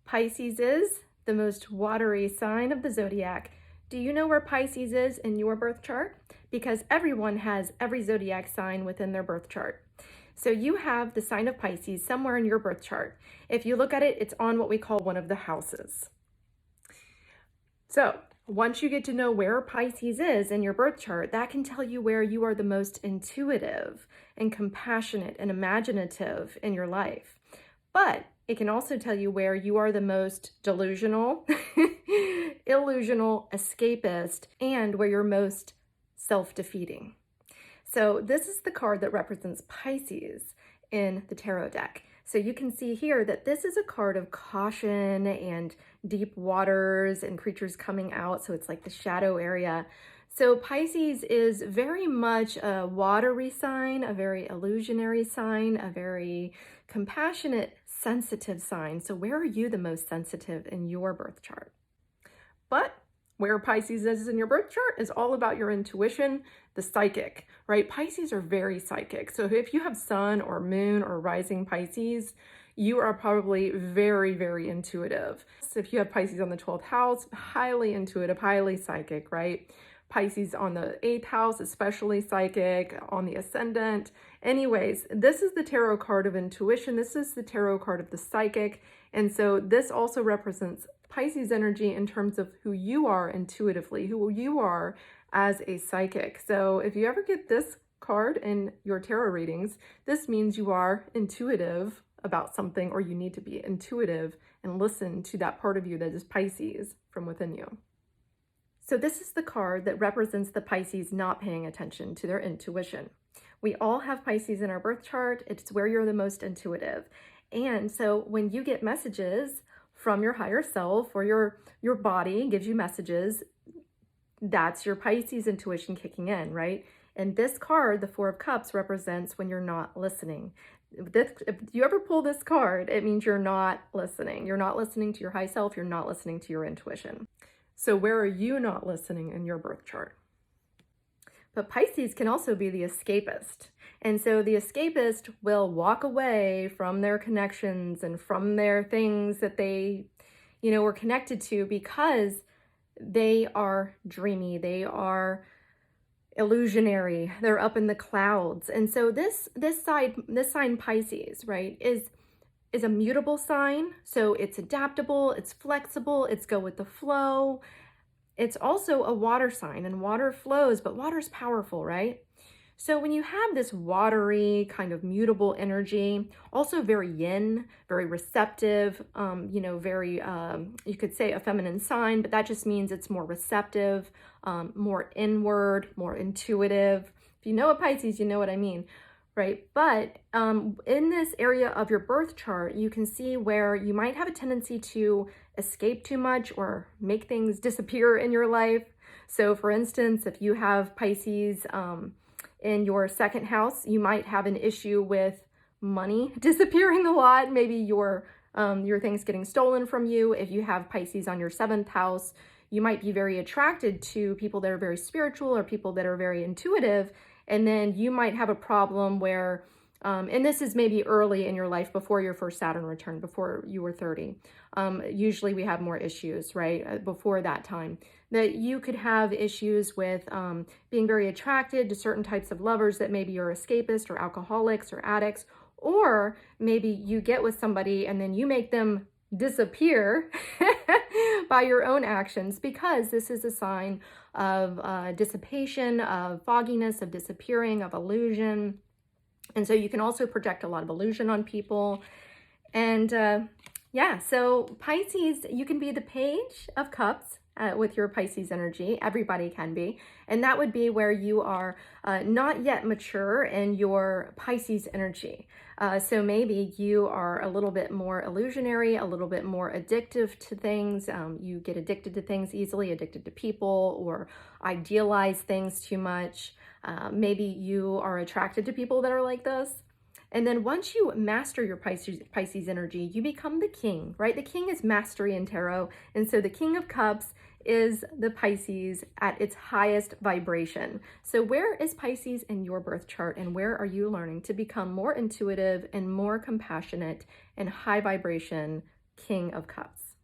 Pisces is the most watery sign of the zodiac. Do you know where Pisces is in your birth chart? Because everyone has every zodiac sign within their birth chart. So you have the sign of Pisces somewhere in your birth chart. If you look at it, it's on what we call one of the houses. So once you get to know where Pisces is in your birth chart, that can tell you where you are the most intuitive and compassionate and imaginative in your life. But it can also tell you where you are the most delusional, illusional, escapist, and where you're most self-defeating. So this is the card that represents Pisces in the tarot deck. So you can see here that this is a card of caution and deep waters and creatures coming out. So it's like the shadow area. So Pisces is very much a watery sign, a very illusionary sign, a very compassionate, sensitive sign. So where are you the most sensitive in your birth chart? But where Pisces is in your birth chart is all about your intuition, the psychic, right? Pisces are very psychic. So if you have sun or moon or rising Pisces, you are probably very, very intuitive. So if you have Pisces on the 12th house, highly intuitive, highly psychic, right? Pisces on the 8th house, especially psychic, on the ascendant. Anyways, this is the tarot card of intuition. This is the tarot card of the psychic. And so this also represents Pisces energy in terms of who you are intuitively, who you are as a psychic. So if you ever get this card in your tarot readings, this means you are intuitive about something, or you need to be intuitive and listen to that part of you that is Pisces from within you. So this is the card that represents the Pisces not paying attention to their intuition. We all have Pisces in our birth chart. It's where you're the most intuitive. And so when you get messages from your higher self, or your body gives you messages, that's your Pisces intuition kicking in, right? And this card, the Four of Cups, represents when you're not listening. If you ever pull this card, it means you're not listening. You're not listening to your high self. You're not listening to your intuition. So where are you not listening in your birth chart? But Pisces can also be the escapist. And so the escapist will walk away from their connections and from their things that they, were connected to, because they are dreamy, they are illusionary, they're up in the clouds. And so this sign Pisces, right, is a mutable sign. So it's adaptable, it's flexible, it's go with the flow. It's also a water sign, and water flows, but water's powerful, right? So when you have this watery kind of mutable energy, also very yin, very receptive, very, you could say a feminine sign, but that just means it's more receptive, more inward, more intuitive. If you know a Pisces, you know what I mean, right? But in this area of your birth chart, you can see where you might have a tendency to escape too much or make things disappear in your life. So for instance, if you have Pisces in your second house, you might have an issue with money disappearing a lot. Maybe your things getting stolen from you. If you have Pisces on your 7th house, you might be very attracted to people that are very spiritual or people that are very intuitive. And then you might have a problem where, and this is maybe early in your life, before your first Saturn return, before you were 30. Usually we have more issues, right, before that time, that you could have issues with being very attracted to certain types of lovers that maybe you're escapist or alcoholics or addicts, or maybe you get with somebody and then you make them disappear by your own actions, because this is a sign of dissipation, of fogginess, of disappearing, of illusion. And so you can also project a lot of illusion on people. And so Pisces, you can be the Page of Cups with your Pisces energy. Everybody can be. And that would be where you are not yet mature in your Pisces energy. So maybe you are a little bit more illusionary, a little bit more addictive to things. You get addicted to things easily, addicted to people, or idealize things too much. Maybe you are attracted to people that are like this. And then once you master your Pisces energy, you become the king, right? The king is mastery in tarot. And so the King of Cups is the Pisces at its highest vibration. So where is Pisces in your birth chart, and where are you learning to become more intuitive and more compassionate and high vibration King of Cups.